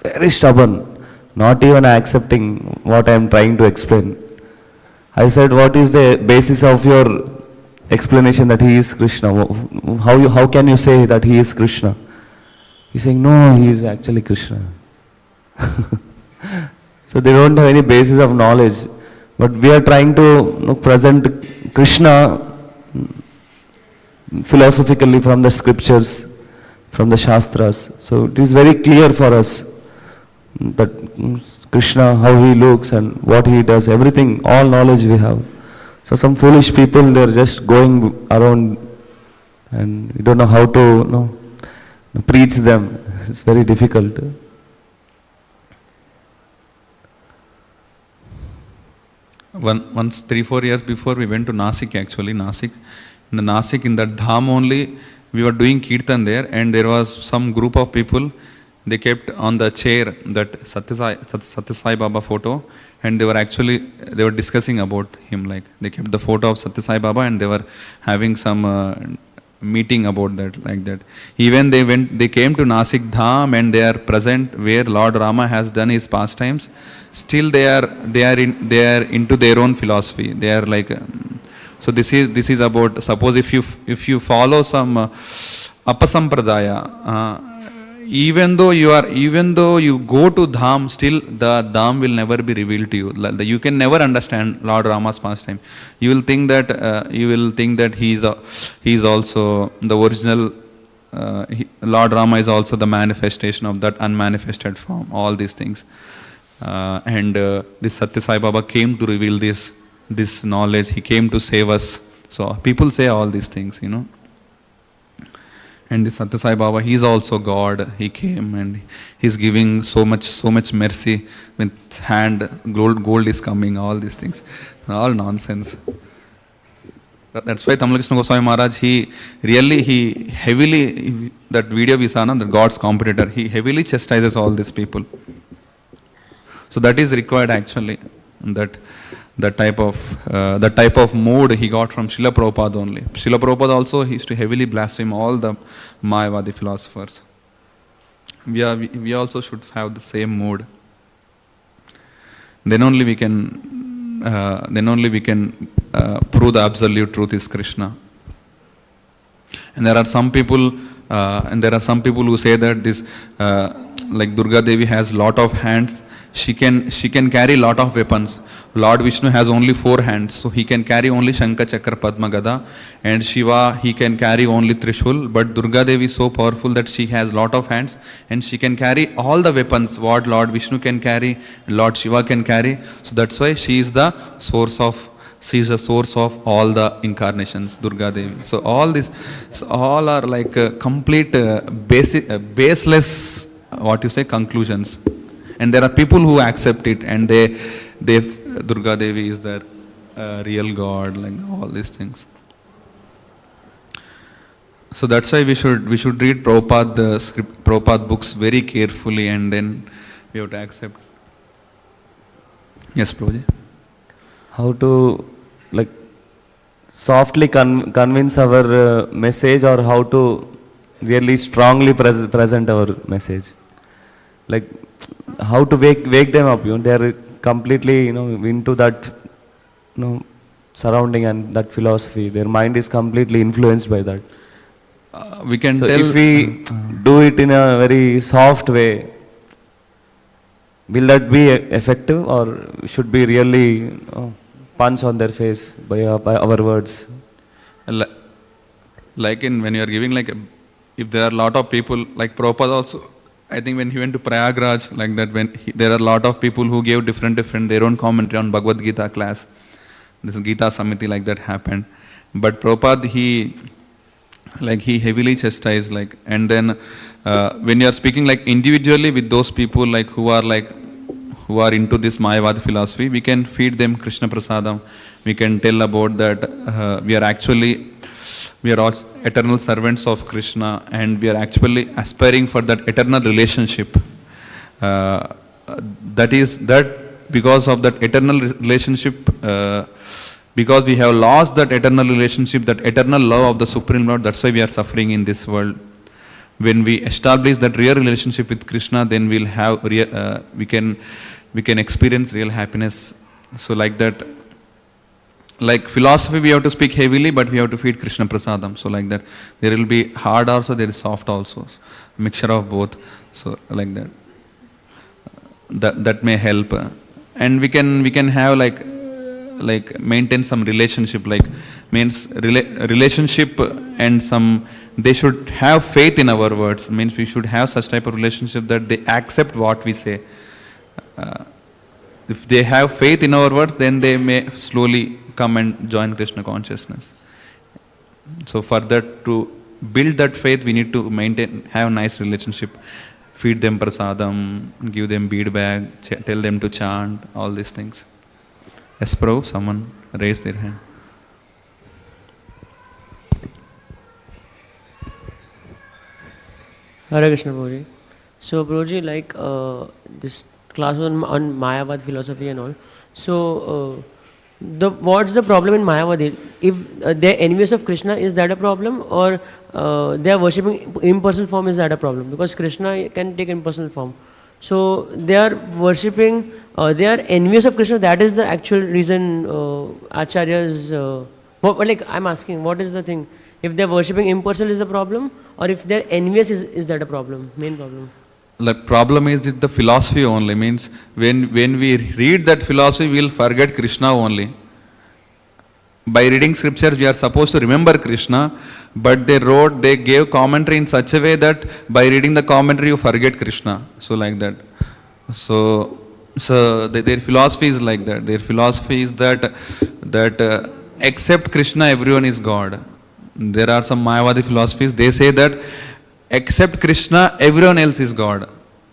very stubborn, not even accepting what I am trying to explain. I said, what is the basis of your explanation that he is Krishna? How can you say that he is Krishna? He's saying, no, he is actually Krishna. So they don't have any basis of knowledge. But we are trying to present Krishna philosophically from the scriptures, from the Shastras. So it is very clear for us that Krishna, how he looks and what he does, everything, all knowledge we have. So some foolish people, they're just going around and you don't know how to preach them. It's very difficult. Once 3-4 years before, we went to Nasik actually. Nasik. In the Nasik, in that dham only, we were doing kirtan there, and there was some group of people. They kept on the chair that Satya Sai Baba photo, and they were discussing about him. Like they kept the photo of Satya Sai Baba, and they were having some meeting about that, like that. Even they came to Nasik Dham, and they are present where Lord Rama has done his pastimes. Still they are into their own philosophy. They are like so this is about, suppose if you follow some apasampradaya, even though you go to Dham, still the Dham will never be revealed to you. You can never understand Lord Rama's pastime. You will think that he is also the original. Lord Rama is also the manifestation of that unmanifested form. All these things, and this Satya Sai Baba came to reveal this knowledge. He came to save us. So people say all these things, And this Satya Sai Baba, he is also God. He came and he's giving so much mercy. With his hand, gold is coming. All these things, all nonsense. That's why Tamil Krishna Goswami Maharaj, he heavily, that video we saw, the God's competitor, he heavily chastises all these people. So that is required actually. That type of mood he got from Srila Prabhupada only. Srila Prabhupada also, he used to heavily blaspheme all the Mayavadi philosophers. We also should have the same mood. Then only we can prove the absolute truth is Krishna. And there are some people who say that this like Durga Devi has lot of hands. She can carry lot of weapons. Lord Vishnu has only 4 hands, so he can carry only Shankha, Chakra, Padma, Gada, and Shiva, he can carry only Trishul. But Durga Devi is so powerful that she has lot of hands and she can carry all the weapons what Lord Vishnu can carry, Lord Shiva can carry. So that's why she is the source of all the incarnations, Durga Devi. So all are like complete baseless conclusions. And there are people who accept it, and they Durga Devi is their real God, like all these things. So that's why we should read Prabhupada books very carefully, and then we have to accept. Yes, Prabhuji. How to softly convince our message, or how to really strongly present our message. Like how to wake them up, they are completely into that surrounding and that philosophy. Their mind is completely influenced by that. We can tell if we do it in a very soft way, will that be effective, or should be really punch on their face by our words? Like when you are giving, if there are a lot of people, like Prabhupada also, I think when he went to Prayagraj, like that, there are a lot of people who gave different their own commentary on Bhagavad Gita class. This Gita Samiti like that happened. But Prabhupada, he heavily chastised, and then when you are speaking individually with those people who are into this Mayavadi philosophy, we can feed them Krishna Prasadam. We can tell about that we are all eternal servants of Krishna, and we are actually aspiring for that eternal relationship. Because of that eternal relationship, because we have lost that eternal relationship, that eternal love of the Supreme Lord, that's why we are suffering in this world. When we establish that real relationship with Krishna, then we'll have we can experience real happiness. So like that. Like philosophy, we have to speak heavily, but we have to feed Krishna Prasadam. So like that, there will be hard also, there is soft also, mixture of both. So like that, that may help, and we can have maintain some relationship, relationship, and some, they should have faith in our words. Means we should have such type of relationship that they accept what we say. If they have faith in our words, then they may slowly come and join Krishna consciousness. So for that, to build that faith, we need to have a nice relationship. Feed them prasadam, give them bead bag, tell them to chant, all these things. Yes, Prabhu, someone raised their hand. Hare Krishna, Prabhuji. So, Prabhuji, like this class was on Mayavad philosophy and all. So, what's the problem in Mayavad? If they're envious of Krishna, is that a problem? Or they are worshipping impersonal form, is that a problem? Because Krishna can take impersonal form. So, they are worshipping, they are envious of Krishna, that is the actual reason Acharyas... like, I'm asking, what is the thing? If they're worshipping impersonal is the problem, or if they're envious, is that a problem, main problem? The problem is the philosophy only. Means when we read that philosophy, we will forget Krishna only. By reading scriptures, we are supposed to remember Krishna, but they gave commentary in such a way that by reading the commentary, you forget Krishna. So like that. So their philosophy is like that. Their philosophy is that except Krishna, everyone is God. There are some Mayavadi philosophies, they say that except Krishna, everyone else is God.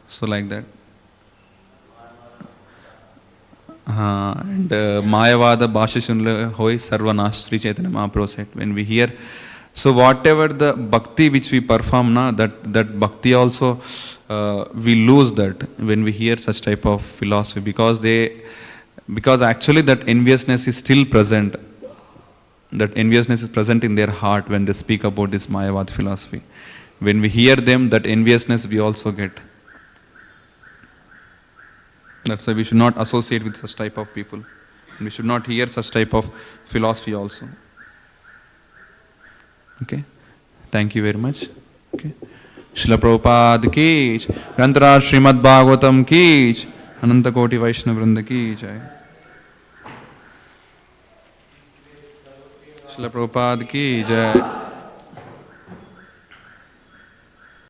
So like that. And Mayavada Bhashashunla Hoi Sarva Sri Chaitanya Mahaprabhu said, when we hear, so whatever the bhakti which we perform, that bhakti also, we lose that when we hear such type of philosophy, because actually that enviousness is still present. That enviousness is present in their heart when they speak about this Mayavad philosophy. When we hear them, that enviousness we also get. That's why we should not associate with such type of people. We should not hear such type of philosophy also. Okay? Thank you very much. Okay. Srila Prabhupada ki jai. Grantharaj Śrīmad-Bhāgavatam ki jai. Ananta Koti Vaishnava Vrinda ki jai. Srila Prabhupada ki jai.